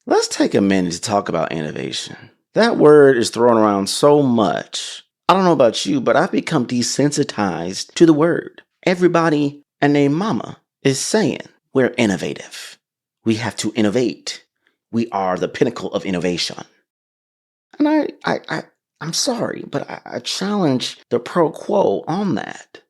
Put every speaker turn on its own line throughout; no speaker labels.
Let's take a minute to talk about innovation. That word is thrown around so much. I don't know about you, but I've become desensitized to the word. Everybody and their mama is saying we're innovative. We have to innovate. We are the pinnacle of innovation. And I'm sorry, but I challenge the pro quo on that.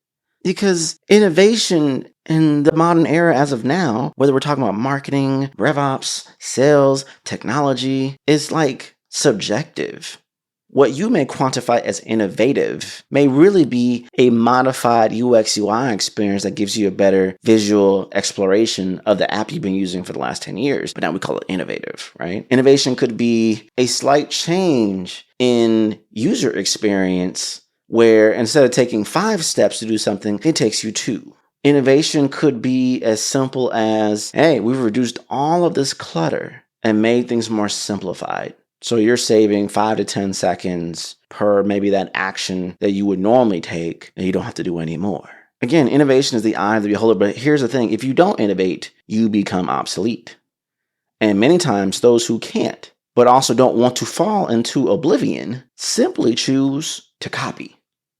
Because innovation in the modern era as of now, whether we're talking about marketing, RevOps, sales, technology, is like subjective. What you may quantify as innovative may really be a modified UX UI experience that gives you a better visual exploration of the app you've been using for the last 10 years. But now we call it innovative, right? Innovation could be a slight change in user experience where instead of taking 5 steps to do something, it takes you 2. Innovation could be as simple as, hey, we've reduced all of this clutter and made things more simplified. So you're saving 5 to 10 seconds per maybe that action that you would normally take, and you don't have to do any more. Again, innovation is the eye of the beholder, but here's the thing. If you don't innovate, you become obsolete. And many times those who can't, but also don't want to fall into oblivion, simply choose to copy.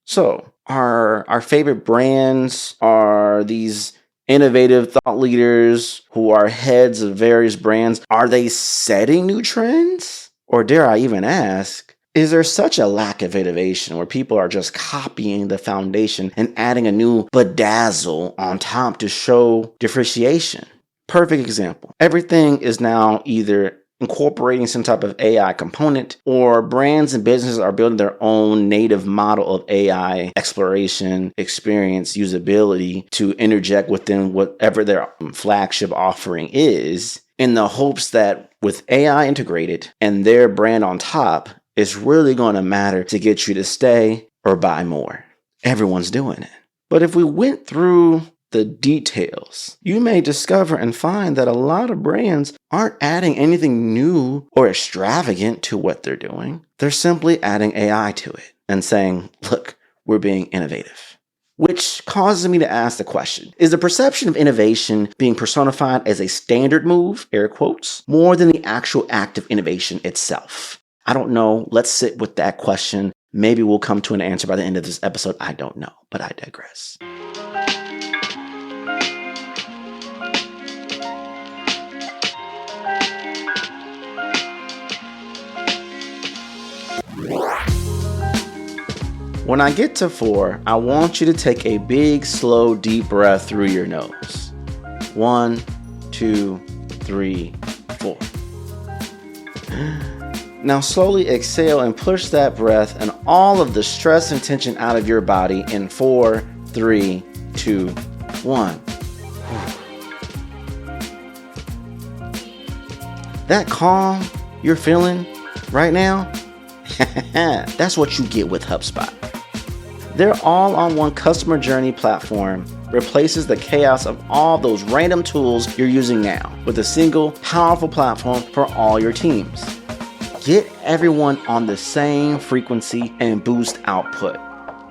So our favorite brands are these innovative thought leaders who are heads of various brands. Are they setting new trends? Or dare I even ask, is there such a lack of innovation where people are just copying the foundation and adding a new bedazzle on top to show differentiation? Perfect example. Everything is now either incorporating some type of AI component, or brands and businesses are building their own native model of AI exploration, experience, usability to interject within whatever their flagship offering is, in the hopes that with AI integrated and their brand on top, it's really going to matter to get you to stay or buy more. Everyone's doing it. But if we went through the details, you may discover and find that a lot of brands aren't adding anything new or extravagant to what they're doing. They're simply adding AI to it and saying, look, we're being innovative. Which causes me to ask the question, is the perception of innovation being personified as a standard move, air quotes, more than the actual act of innovation itself? I don't know. Let's sit with that question. Maybe we'll come to an answer by the end of this episode. I don't know, but I digress. When I get to 4, I want you to take a big, slow, deep breath through your nose. 1, 2, 3, 4. Now slowly exhale and push that breath and all of the stress and tension out of your body in 4, 3, 2, 1. That calm you're feeling right now, that's what you get with HubSpot. Their all-on-one customer journey platform replaces the chaos of all those random tools you're using now with a single, powerful platform for all your teams. Get everyone on the same frequency and boost output.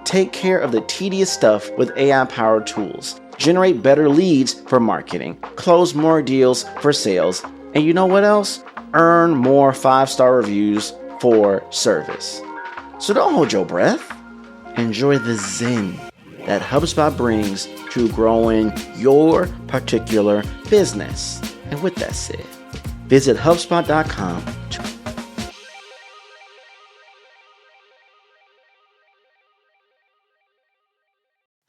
Take care of the tedious stuff with AI-powered tools. Generate better leads for marketing. Close more deals for sales. And you know what else? Earn more 5-star reviews for service. So don't hold your breath. Enjoy the zen that HubSpot brings to growing your particular business. And with that said, visit HubSpot.com to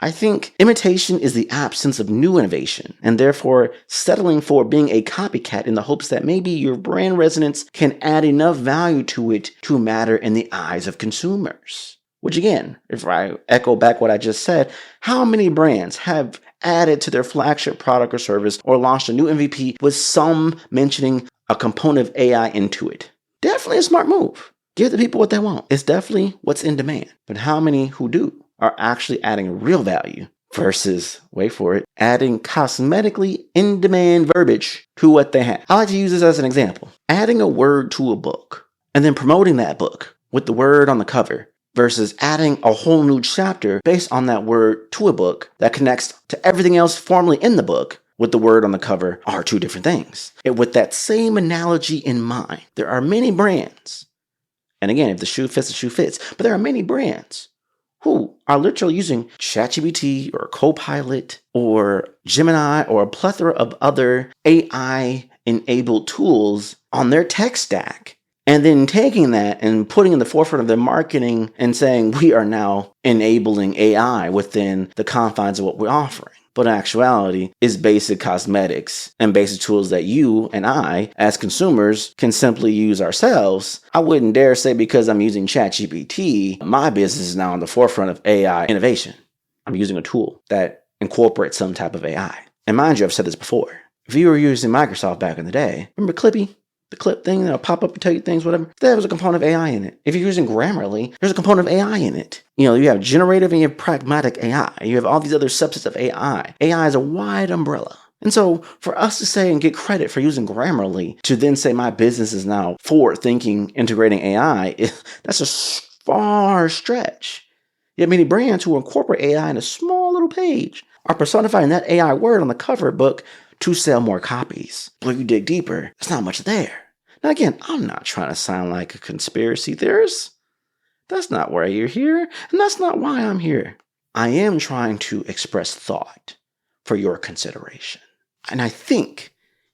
I think imitation is the absence of new innovation, and therefore settling for being a copycat in the hopes that maybe your brand resonance can add enough value to it to matter in the eyes of consumers. Which again, if I echo back what I just said, how many brands have added to their flagship product or service or launched a new MVP with some mentioning a component of AI into it? Definitely a smart move. Give the people what they want. It's definitely what's in demand. But how many who do are actually adding real value versus, wait for it, adding cosmetically in-demand verbiage to what they have? I like to use this as an example. Adding a word to a book and then promoting that book with the word on the cover versus adding a whole new chapter based on that word to a book that connects to everything else formerly in the book with the word on the cover are two different things. And with that same analogy in mind, there are many brands. And again, if the shoe fits, the shoe fits. But there are many brands who are literally using ChatGPT or Copilot or Gemini or a plethora of other AI-enabled tools on their tech stack, and then taking that and putting in the forefront of their marketing and saying, we are now enabling AI within the confines of what we're offering. But in actuality, it's basic cosmetics and basic tools that you and I, as consumers, can simply use ourselves. I wouldn't dare say because I'm using ChatGPT, my business is now on the forefront of AI innovation. I'm using a tool that incorporates some type of AI. And mind you, I've said this before. If you were using Microsoft back in the day, remember Clippy? The clip thing that'll pop up and tell you things, whatever. There was a component of AI in it. If you're using Grammarly, there's a component of AI in it. You have generative and you have pragmatic AI. You have all these other subsets of AI. AI is a wide umbrella. And so for us to say and get credit for using Grammarly to then say my business is now forward thinking, integrating AI, that's a far stretch. Yet many brands who incorporate AI in a small little page are personifying that AI word on the cover book to sell more copies. But if you dig deeper, there's not much there. Now again, I'm not trying to sound like a conspiracy theorist. That's not why you're here, and that's not why I'm here. I am trying to express thought for your consideration. And I think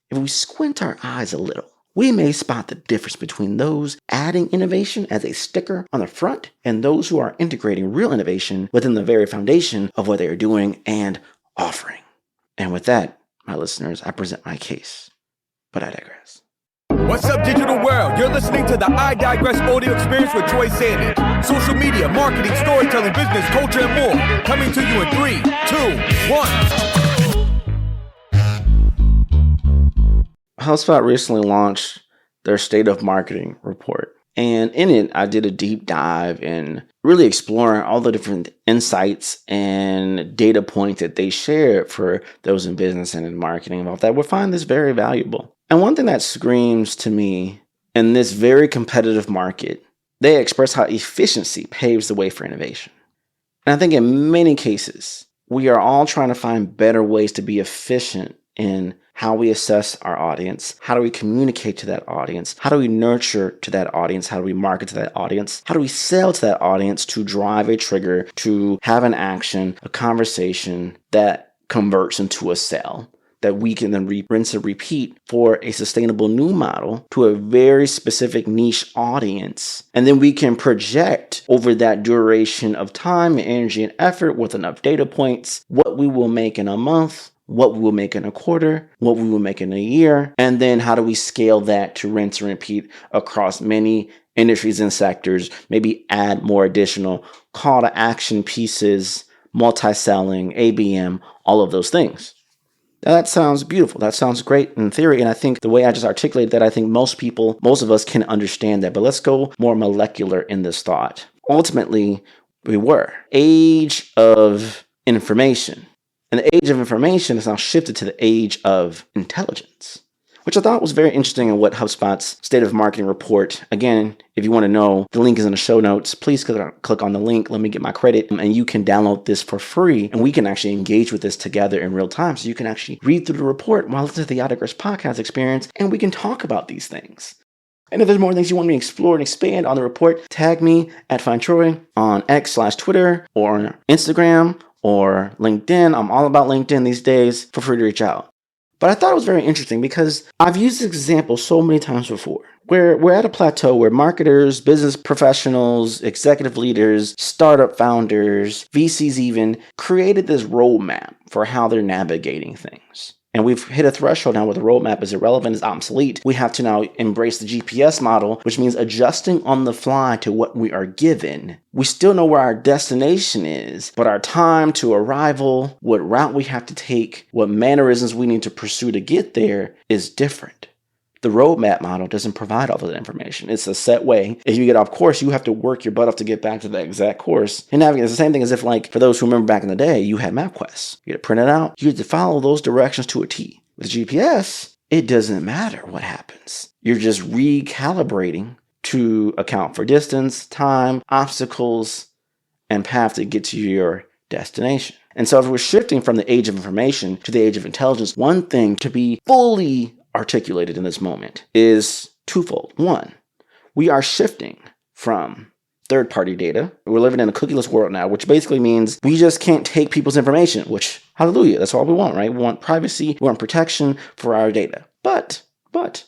if we squint our eyes a little, we may spot the difference between those adding innovation as a sticker on the front and those who are integrating real innovation within the very foundation of what they are doing and offering. And with that, my listeners, I present my case, but I digress.
What's up, digital world? You're listening to the iDigress audio experience with Troy Sandidge. Social media, marketing, storytelling, business, culture, and more. Coming to you in 3, 2, 1.
HubSpot recently launched their State of Marketing report. And in it, I did a deep dive in really exploring all the different insights and data points that they shared for those in business and in marketing about that would find this very valuable. And one thing that screams to me in this very competitive market, they express how efficiency paves the way for innovation. And I think in many cases, we are all trying to find better ways to be efficient in how we assess our audience, how do we communicate to that audience, how do we nurture to that audience, how do we market to that audience, how do we sell to that audience to drive a trigger, to have an action, a conversation that converts into a sale that we can then rinse and repeat for a sustainable new model to a very specific niche audience. And then we can project over that duration of time and energy and effort with enough data points what we will make in a month, what we will make in a quarter, what we will make in a year, and then how do we scale that to rinse and repeat across many industries and sectors, maybe add more additional call to action pieces, multi-selling, ABM, all of those things. Now that sounds beautiful. That sounds great in theory. And I think the way I just articulated that, I think most of us can understand that. But let's go more molecular in this thought. Ultimately, we were age of information. And the age of information has now shifted to the age of intelligence, which I thought was very interesting in what HubSpot's State of Marketing report. Again, if you want to know, the link is in the show notes. Please click on the link. Let me get my credit. And you can download this for free. And we can actually engage with this together in real time. So you can actually read through the report while listening to the iDigress podcast experience. And we can talk about these things. And if there's more things you want me to explore and expand on the report, tag me at FindTroy on X/Twitter or on Instagram or LinkedIn. I'm all about LinkedIn these days. Feel free to reach out. But I thought it was very interesting because I've used this example so many times before, where we're at a plateau where marketers, business professionals, executive leaders, startup founders, VCs even, created this roadmap for how they're navigating things. And we've hit a threshold now where the roadmap is irrelevant, is obsolete. We have to now embrace the GPS model, which means adjusting on the fly to what we are given. We still know where our destination is, but our time to arrival, what route we have to take, what mannerisms we need to pursue to get there is different. The roadmap model doesn't provide all of that information. It's a set way. If you get off course, you have to work your butt off to get back to the exact course. And navigate, it's the same thing as if, like, for those who remember back in the day, you had MapQuest. You had to print it out. You had to follow those directions to a T. With GPS, it doesn't matter what happens. You're just recalibrating to account for distance, time, obstacles, and path to get to your destination. And so if we're shifting from the age of information to the age of intelligence, one thing to be fully articulated in this moment is twofold. One, we are shifting from third-party data. We're living in a cookieless world now, which basically means we just can't take people's information, which, hallelujah, that's all we want, right? We want privacy, we want protection for our data. But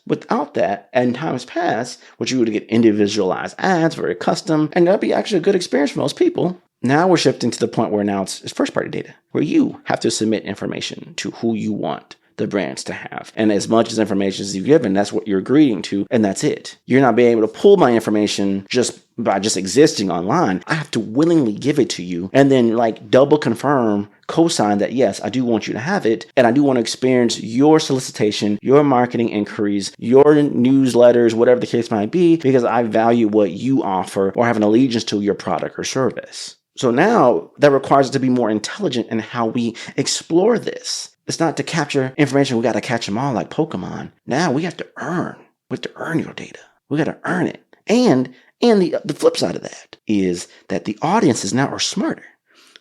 without that, and times past, which you would get individualized ads, very custom, and that'd be actually a good experience for most people. Now we're shifting to the point where now it's first-party data, where you have to submit information to who you want the brands to have. And as much as information as you've given, that's what you're agreeing to, and that's it. You're not being able to pull my information just by just existing online. I have to willingly give it to you and then double confirm, co-sign that, yes, I do want you to have it, and I do want to experience your solicitation, your marketing inquiries, your newsletters, whatever the case might be, because I value what you offer or have an allegiance to your product or service. So now that requires us to be more intelligent in how we explore this. It's not to capture information. We got to catch them all like Pokemon. Now we have to earn. We have to earn your data. We got to earn it. And the flip side of that is that the audiences now are smarter.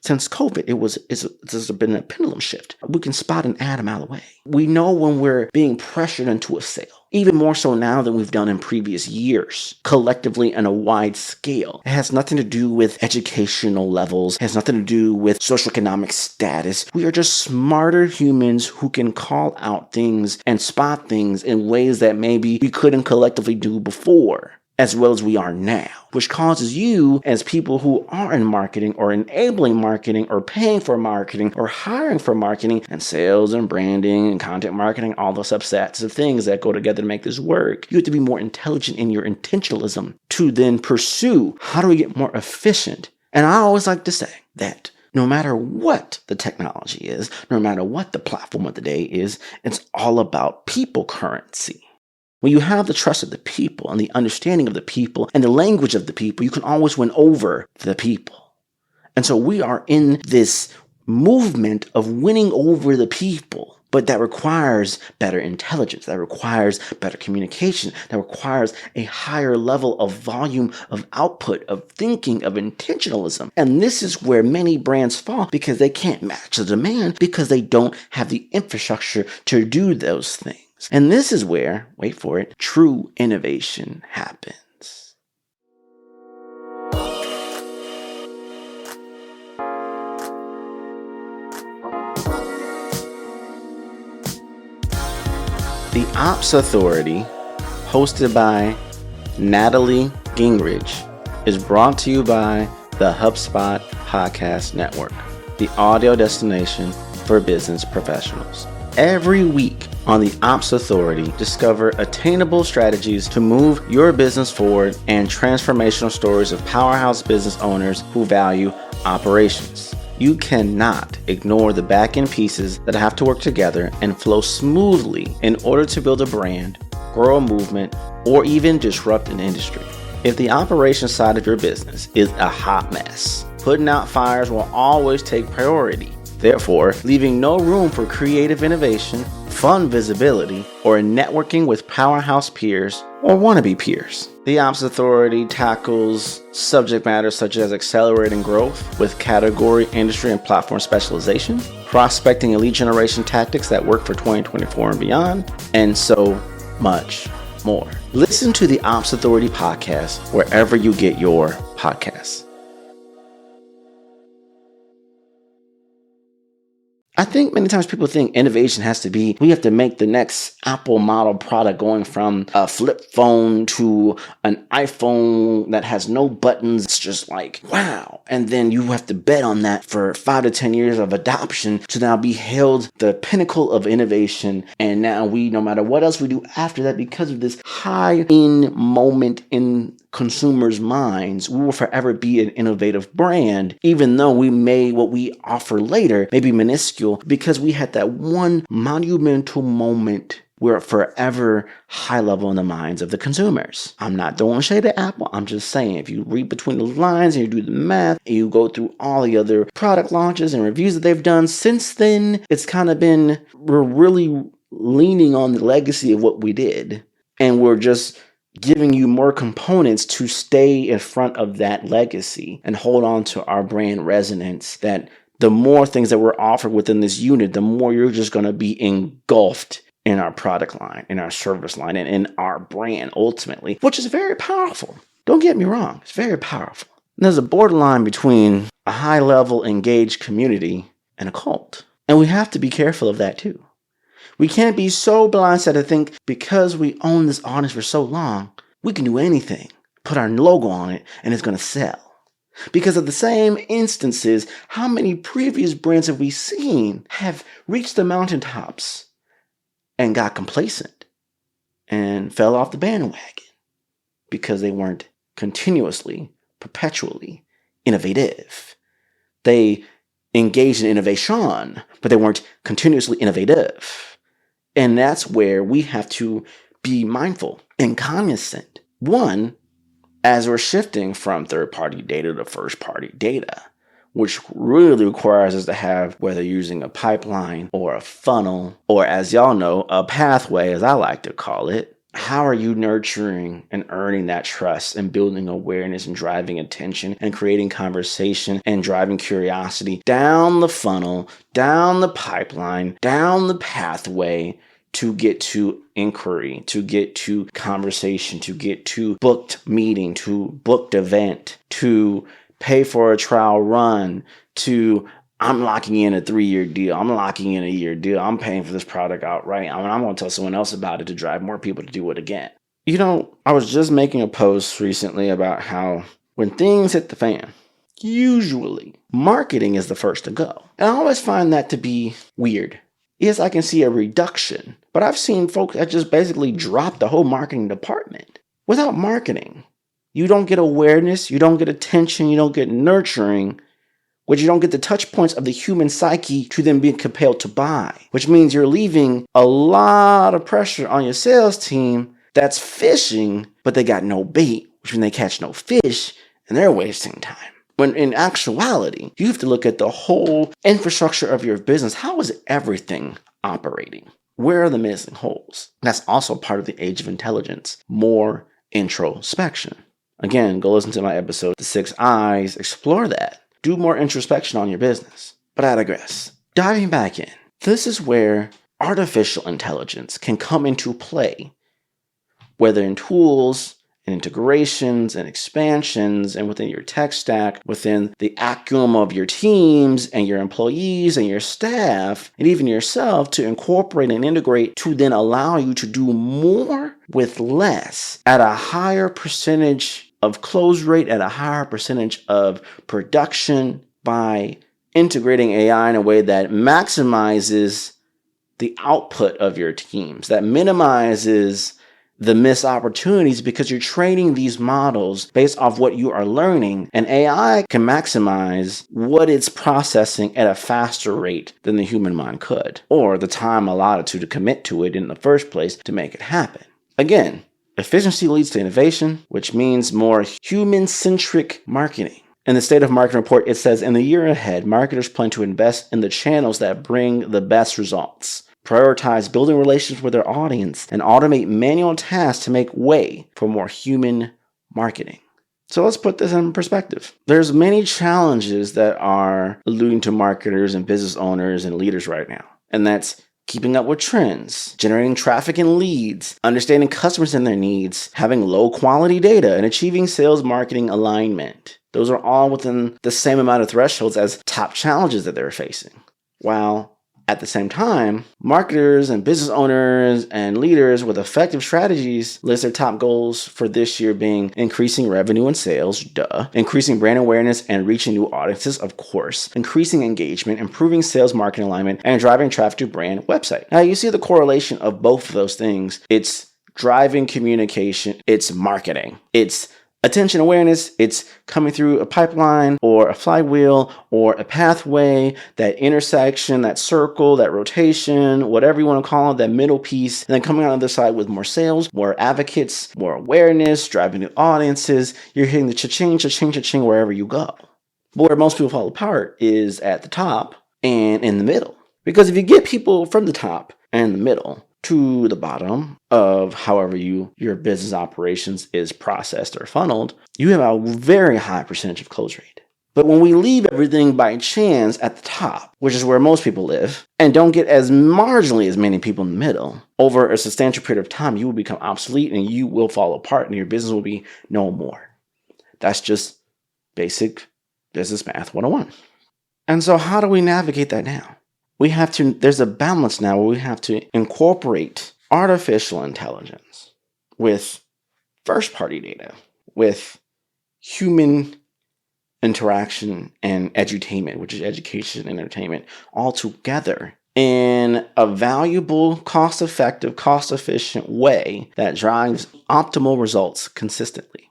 Since COVID, it's been a pendulum shift. We can spot an ad a mile away. We know when we're being pressured into a sale, even more so now than we've done in previous years, collectively on a wide scale. It has nothing to do with educational levels. It has nothing to do with socioeconomic status. We are just smarter humans who can call out things and spot things in ways that maybe we couldn't collectively do before, as well as we are now, which causes you as people who are in marketing or enabling marketing or paying for marketing or hiring for marketing and sales and branding and content marketing, all those subsets of things that go together to make this work. You have to be more intelligent in your intentionalism to then pursue how do we get more efficient. And I always like to say that no matter what the technology is, no matter what the platform of the day is, it's all about people currency. When you have the trust of the people and the understanding of the people and the language of the people, you can always win over the people. And so we are in this movement of winning over the people, but that requires better intelligence, that requires better communication, that requires a higher level of volume of output, of thinking, of intentionalism. And this is where many brands fall because they can't match the demand because they don't have the infrastructure to do those things. And this is where, wait for it, true innovation happens. The Ops Authority, hosted by Natalie Gingrich, is brought to you by the HubSpot Podcast Network, the audio destination for business professionals. Every week on the Ops Authority, discover attainable strategies to move your business forward and transformational stories of powerhouse business owners who value operations. You cannot ignore the back-end pieces that have to work together and flow smoothly in order to build a brand, grow a movement, or even disrupt an industry. If the operations side of your business is a hot mess, putting out fires will always take priority. Therefore, leaving no room for creative innovation, fun visibility, or networking with powerhouse peers or wannabe peers. The Ops Authority tackles subject matters such as accelerating growth with category, industry, and platform specialization, prospecting and lead generation tactics that work for 2024 and beyond, and so much more. Listen to the Ops Authority podcast wherever you get your podcasts. I think many times people think innovation has to be, we have to make the next Apple model product going from a flip phone to an iPhone that has no buttons. It's just like, wow. And then you have to bet on that for 5 to 10 years of adoption to now be held the pinnacle of innovation. And now we, no matter what else we do after that, because of this high in moment in consumers' minds, we will forever be an innovative brand, even though what we offer later may be minuscule because we had that one monumental moment we're forever high level in the minds of the consumers. I'm not throwing shade at Apple. I'm just saying, if you read between the lines and you do the math and you go through all the other product launches and reviews that they've done since then, it's kind of been, we're really leaning on the legacy of what we did. And we're just giving you more components to stay in front of that legacy and hold on to our brand resonance that the more things that we're offered within this unit, the more you're just going to be engulfed in our product line, in our service line, and in our brand ultimately, which is very powerful. Don't get me wrong, it's very powerful. And there's a borderline between a high-level engaged community and a cult. And we have to be careful of that too. We can't be so blindsided to think because we own this audience for so long, we can do anything, put our logo on it, and it's going to sell. Because of the same instances, how many previous brands have we seen have reached the mountaintops and got complacent and fell off the bandwagon because they weren't continuously, perpetually innovative. They engaged in innovation, but they weren't continuously innovative. And that's where we have to be mindful and cognizant. One, as we're shifting from third-party data to first-party data, which really requires us to have, whether using a pipeline or a funnel, or as y'all know, a pathway, as I like to call it. How are you nurturing and earning that trust and building awareness and driving attention and creating conversation and driving curiosity down the funnel, down the pipeline, down the pathway to get to inquiry, to get to conversation, to get to booked meeting, to booked event, to pay for a trial run, to I'm locking in a 3-year deal. I'm locking in a year deal. I'm paying for this product outright. I'm going to tell someone else about it to drive more people to do it again. You know, I was just making a post recently about how when things hit the fan, usually marketing is the first to go. And I always find that to be weird. Yes, I can see a reduction, but I've seen folks that just basically drop the whole marketing department. Without marketing, you don't get awareness, you don't get attention, you don't get nurturing, which you don't get the touch points of the human psyche to then being compelled to buy, which means you're leaving a lot of pressure on your sales team that's fishing, but they got no bait, which means they catch no fish and they're wasting time. When in actuality, you have to look at the whole infrastructure of your business. How is everything operating? Where are the missing holes? That's also part of the age of intelligence, more introspection. Again, go listen to my episode, The 6 Eyes, explore that. Do more introspection on your business. But I digress. Diving back in, this is where artificial intelligence can come into play, whether in tools and integrations and expansions and within your tech stack, within the acumen of your teams and your employees and your staff, and even yourself to incorporate and integrate to then allow you to do more with less at a higher percentage of close rate, at a higher percentage of production by integrating AI in a way that maximizes the output of your teams, that minimizes the missed opportunities because you're training these models based off what you are learning, and AI can maximize what it's processing at a faster rate than the human mind could, or the time allotted to commit to it in the first place to make it happen. Again, efficiency leads to innovation, which means more human-centric marketing. In the State of Marketing report, it says, in the year ahead, marketers plan to invest in the channels that bring the best results, prioritize building relationships with their audience, and automate manual tasks to make way for more human marketing. So let's put this in perspective. There's many challenges that are eluding to marketers and business owners and leaders right now, and that's keeping up with trends, generating traffic and leads, understanding customers and their needs, having low quality data, and achieving sales marketing alignment. Those are all within the same amount of thresholds as top challenges that they're facing. While at the same time, marketers and business owners and leaders with effective strategies list their top goals for this year being increasing revenue and sales, increasing brand awareness and reaching new audiences, of course, increasing engagement, improving sales marketing alignment, and driving traffic to brand website. Now, you see the correlation of both of those things. It's driving communication, it's marketing, it's attention awareness, it's coming through a pipeline or a flywheel or a pathway, that intersection, that circle, that rotation, whatever you want to call it, that middle piece, and then coming on the other side with more sales, more advocates, more awareness, driving new audiences. You're hitting the cha-ching, cha-ching, cha-ching wherever you go. But where most people fall apart is at the top and in the middle. Because if you get people from the top and the middle to the bottom of however your business operations is processed or funneled, you have a very high percentage of close rate. But when we leave everything by chance at the top, which is where most people live, and don't get as marginally as many people in the middle, over a substantial period of time, you will become obsolete and you will fall apart and your business will be no more. That's just basic business math 101. And so how do we navigate that now? There's a balance now where we have to incorporate artificial intelligence with first-party data, with human interaction and edutainment, which is education and entertainment, all together in a valuable, cost-effective, cost-efficient way that drives optimal results consistently.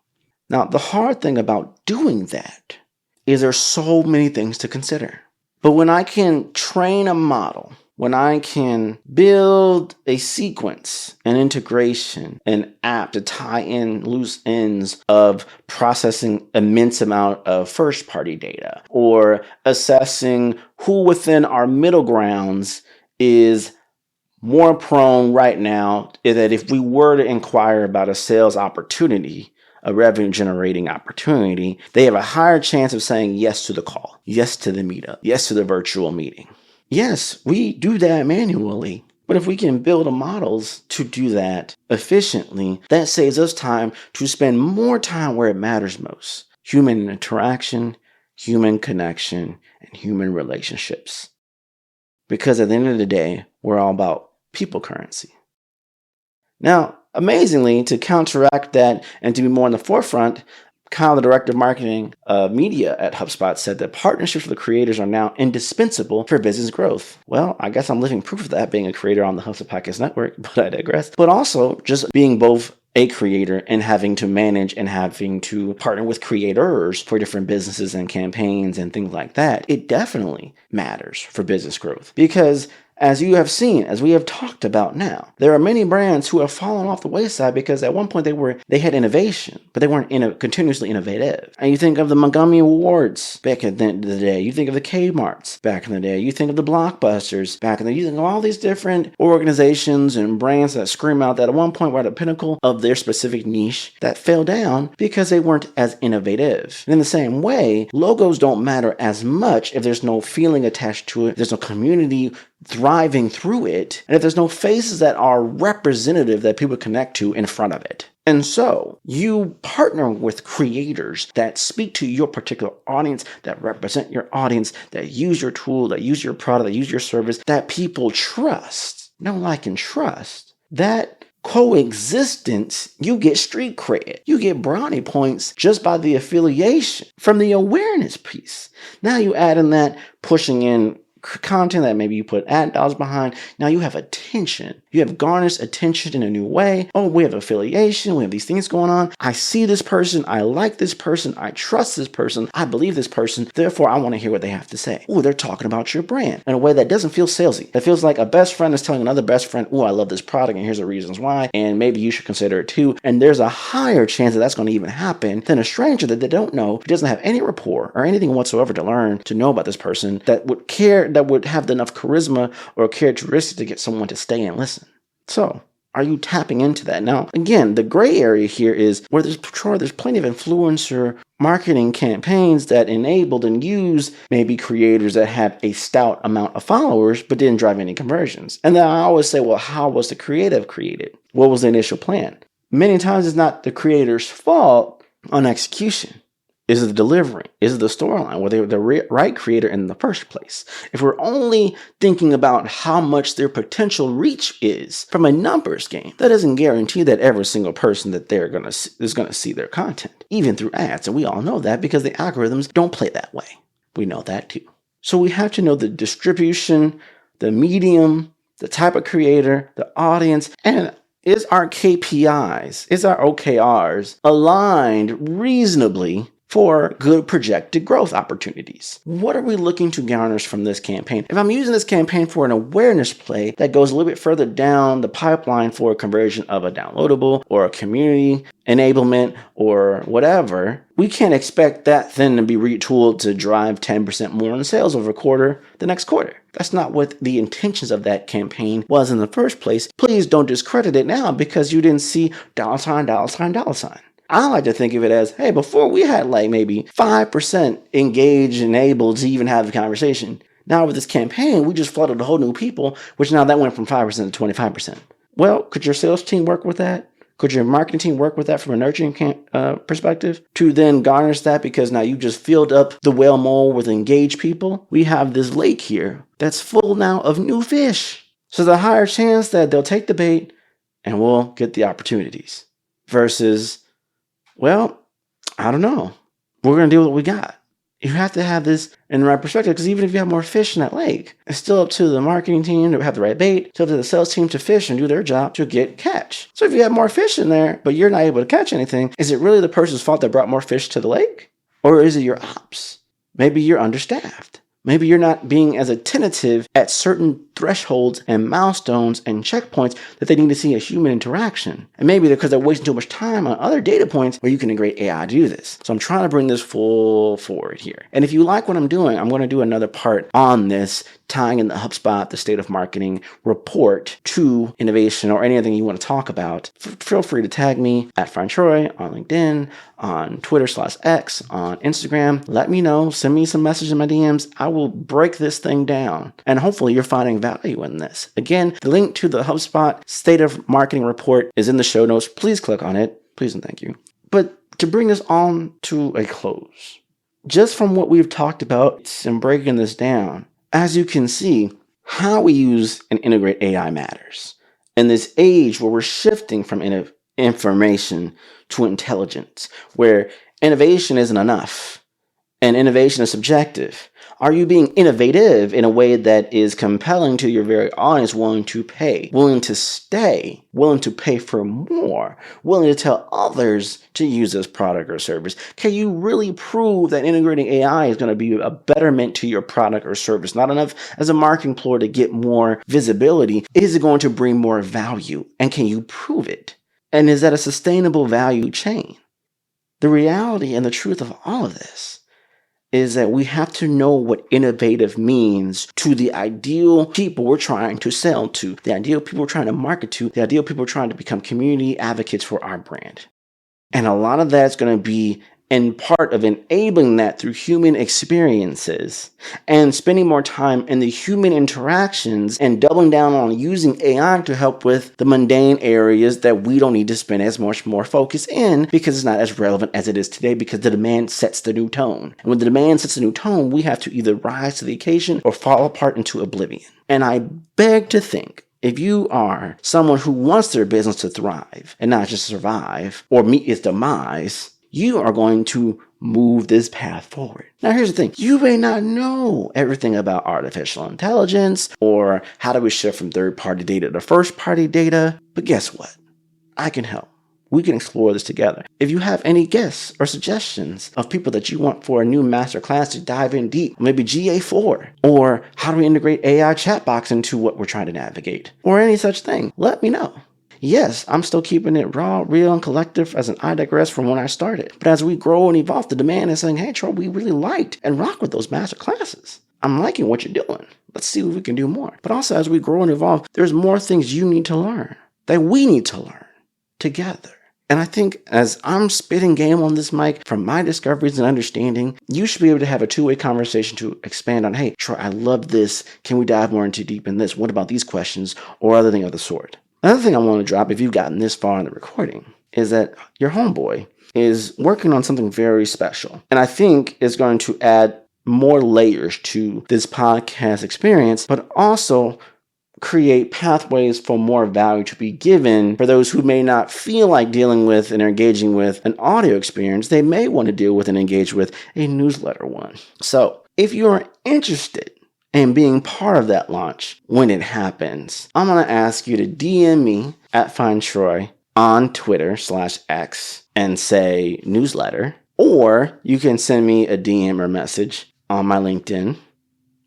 Now, the hard thing about doing that is there's so many things to consider. But when I can train a model, when I can build a sequence, an integration, an app to tie in loose ends of processing immense amount of first-party data, or assessing who within our middle grounds is more prone right now, that if we were to inquire about a sales opportunity, a revenue generating opportunity, they have a higher chance of saying yes to the call, yes to the meetup, yes to the virtual meeting. Yes, we do that manually, but if we can build models to do that efficiently, that saves us time to spend more time where it matters most: human interaction, human connection, and human relationships. Because at the end of the day, we're all about people currency. Now, amazingly, to counteract that and to be more in the forefront, Kyle, the director of marketing media at HubSpot, said that partnerships with the creators are now indispensable for business growth. Well, I guess I'm living proof of that, being a creator on the HubSpot Podcast Network, but I digress. But also just being both a creator and having to manage and having to partner with creators for different businesses and campaigns and things like that, it definitely matters for business growth. Because as you have seen, as we have talked about now, there are many brands who have fallen off the wayside because at one point they had innovation, but they weren't continuously innovative. And you think of the Montgomery Awards back in the day. You think of the Kmarts back in the day. You think of the Blockbusters back in the day. You think of all these different organizations and brands that scream out that at one point were at the pinnacle of their specific niche that fell down because they weren't as innovative. And in the same way, logos don't matter as much if there's no feeling attached to it, if there's no community thriving through it, and if there's no faces that are representative that people connect to in front of it. And so you partner with creators that speak to your particular audience, that represent your audience, that use your tool, that use your product, that use your service, that people trust, know, like, and trust. That coexistence, you get street cred. You get brownie points just by the affiliation from the awareness piece. Now you add in that pushing in content that maybe you put ad dollars behind. Now you have attention. You have garnished attention in a new way. Oh, we have affiliation. We have these things going on. I see this person. I like this person. I trust this person. I believe this person. Therefore, I want to hear what they have to say. Oh, they're talking about your brand in a way that doesn't feel salesy. It feels like a best friend is telling another best friend, oh, I love this product and here's the reasons why. And maybe you should consider it too. And there's a higher chance that that's going to even happen than a stranger that they don't know, who doesn't have any rapport or anything whatsoever to learn to know about this person, that would care, that would have enough charisma or characteristic to get someone to stay and listen. So, are you tapping into that? Now, again, the gray area here is where there's plenty of influencer marketing campaigns that enabled and used maybe creators that had a stout amount of followers but didn't drive any conversions. And then I always say, well, how was the creative created? What was the initial plan? Many times it's not the creator's fault on execution. Is it the delivery? Is it the storyline? Were they the right creator in the first place? If we're only thinking about how much their potential reach is from a numbers game, that doesn't guarantee that every single person that is going to see their content, even through ads. And we all know that because the algorithms don't play that way. We know that too. So we have to know the distribution, the medium, the type of creator, the audience, and is our KPIs, is our OKRs aligned reasonably for good projected growth opportunities? What are we looking to garnish from this campaign? If I'm using this campaign for an awareness play that goes a little bit further down the pipeline for a conversion of a downloadable or a community enablement or whatever, we can't expect that then to be retooled to drive 10% more in sales over a quarter the next quarter. That's not what the intentions of that campaign was in the first place. Please don't discredit it now because you didn't see $, $. I like to think of it as, hey, before we had like maybe 5% engaged and able to even have the conversation. Now with this campaign, we just flooded a whole new people, which now that went from 5% to 25%. Well, could your sales team work with that? Could your marketing team work with that from a nurturing perspective to then garnish that because now you just filled up the whale mold with engaged people? We have this lake here that's full now of new fish. So the higher chance that they'll take the bait and we'll get the opportunities versus, well, I don't know. We're going to do what we got. You have to have this in the right perspective because even if you have more fish in that lake, it's still up to the marketing team to have the right bait, still up to the sales team to fish and do their job to get catch. So if you have more fish in there, but you're not able to catch anything, is it really the person's fault that brought more fish to the lake? Or is it your ops? Maybe you're understaffed. Maybe you're not being as attentive at certain thresholds and milestones and checkpoints that they need to see a human interaction. And maybe because they're wasting too much time on other data points where you can integrate AI to do this. So I'm trying to bring this full forward here. And if you like what I'm doing, I'm going to do another part on this, tying in the HubSpot, the state of marketing report to innovation or anything you want to talk about. Feel free to tag me at Find Troy on LinkedIn, on Twitter/X, on Instagram. Let me know. Send me some messages in my DMs. I will break this thing down. And hopefully you're finding value in this. Again, the link to the HubSpot State of Marketing report is in the show notes. Please click on it. Please and thank you. But to bring this on to a close, just from what we've talked about and breaking this down, as you can see, how we use and integrate AI matters. In this age where we're shifting from information to intelligence, where innovation isn't enough and innovation is subjective. Are you being innovative in a way that is compelling to your very audience, willing to pay, willing to stay, willing to pay for more, willing to tell others to use this product or service? Can you really prove that integrating AI is going to be a betterment to your product or service? Not enough as a marketing ploy to get more visibility. Is it going to bring more value? And can you prove it? And is that a sustainable value chain? The reality and the truth of all of this is that we have to know what innovative means to the ideal people we're trying to sell to, the ideal people we're trying to market to, the ideal people we're trying to become community advocates for our brand. And a lot of that's going to be in part of enabling that through human experiences and spending more time in the human interactions and doubling down on using AI to help with the mundane areas that we don't need to spend as much more focus in because it's not as relevant as it is today because the demand sets the new tone. And when the demand sets the new tone, we have to either rise to the occasion or fall apart into oblivion. And I beg to think, if you are someone who wants their business to thrive and not just survive or meet its demise, you are going to move this path forward. Now, here's the thing. You may not know everything about artificial intelligence or how do we shift from third-party data to first-party data, but guess what? I can help. We can explore this together. If you have any guests or suggestions of people that you want for a new masterclass to dive in deep, maybe GA4, or how do we integrate AI chatbots into what we're trying to navigate, or any such thing, let me know. Yes, I'm still keeping it raw, real, and collective as an iDigress from when I started. But as we grow and evolve, the demand is saying, hey, Troy, we really liked and rock with those master classes. I'm liking what you're doing. Let's see if we can do more. But also, as we grow and evolve, there's more things you need to learn that we need to learn together. And I think as I'm spitting game on this mic from my discoveries and understanding, you should be able to have a two-way conversation to expand on, hey, Troy, I love this. Can we dive more into deep in this? What about these questions or other thing of the sort? Another thing I want to drop, if you've gotten this far in the recording, is that your homeboy is working on something very special. And I think is going to add more layers to this podcast experience, but also create pathways for more value to be given for those who may not feel like dealing with and engaging with an audio experience. They may want to deal with and engage with a newsletter one. So if you're interested and being part of that launch when it happens, I'm going to ask you to DM me at FindTroy on Twitter/X and say newsletter, or you can send me a DM or message on my LinkedIn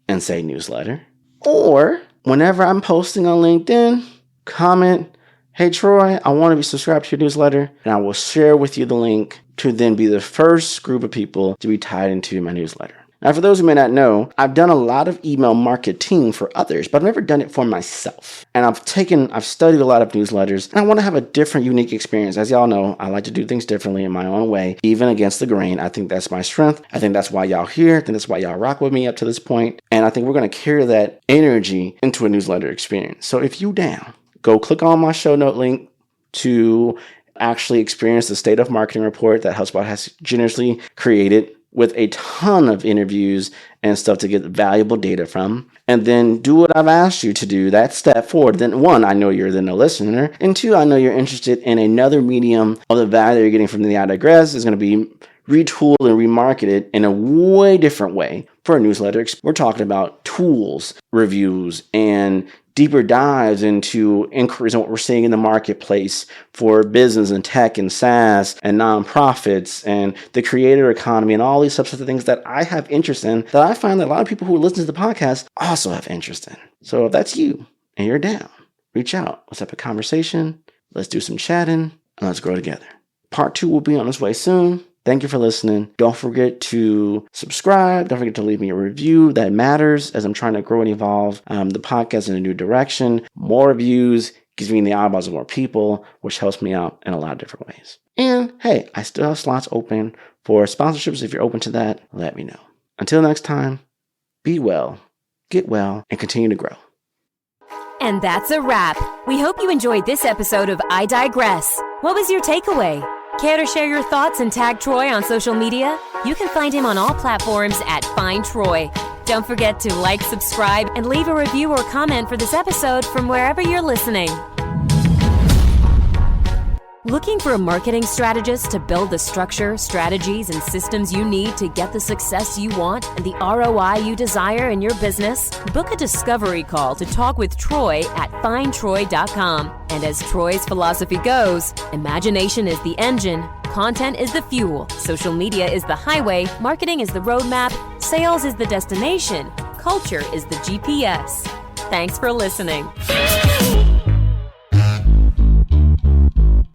and say newsletter, or whenever I'm posting on LinkedIn, comment, hey Troy, I want to be subscribed to your newsletter, and I will share with you the link to then be the first group of people to be tied into my newsletter. Now, for those who may not know, I've done a lot of email marketing for others, but I've never done it for myself. And I've studied a lot of newsletters, and I want to have a different, unique experience. As y'all know, I like to do things differently in my own way, even against the grain. I think that's my strength. I think that's why y'all here. I think that's why y'all rock with me up to this point. And I think we're going to carry that energy into a newsletter experience. So if you down, go click on my show note link to actually experience the State of Marketing report that HubSpot has generously created, with a ton of interviews and stuff to get valuable data from. And then do what I've asked you to do, that step forward. Then one, I know you're then a listener. And two, I know you're interested in another medium of the value you're getting from the iDigress is going to be retooled and remarketed in a way different way for a newsletter. We're talking about tools, reviews, and deeper dives into inquiries on what we're seeing in the marketplace for business and tech and SaaS and nonprofits and the creator economy and all these types of things that I have interest in, that I find that a lot of people who listen to the podcast also have interest in. So if that's you and you're down, reach out. Let's have a conversation. Let's do some chatting and let's grow together. Part 2 will be on its way soon. Thank you for listening. Don't forget to subscribe. Don't forget to leave me a review. That matters as I'm trying to grow and evolve the podcast in a new direction. More reviews gives me in the eyeballs of more people, which helps me out in a lot of different ways. And hey, I still have slots open for sponsorships. If you're open to that, let me know. Until next time, be well, get well, and continue to grow.
And that's a wrap. We hope you enjoyed this episode of iDigress. What was your takeaway? Care to share your thoughts and tag Troy on social media? You can find him on all platforms at Find Troy. Don't forget to like, subscribe, and leave a review or comment for this episode from wherever you're listening. Looking for a marketing strategist to build the structure, strategies, and systems you need to get the success you want and the ROI you desire in your business? Book a discovery call to talk with Troy at findtroy.com. And as Troy's philosophy goes, imagination is the engine, content is the fuel, social media is the highway, marketing is the roadmap, sales is the destination, culture is the GPS. Thanks for listening.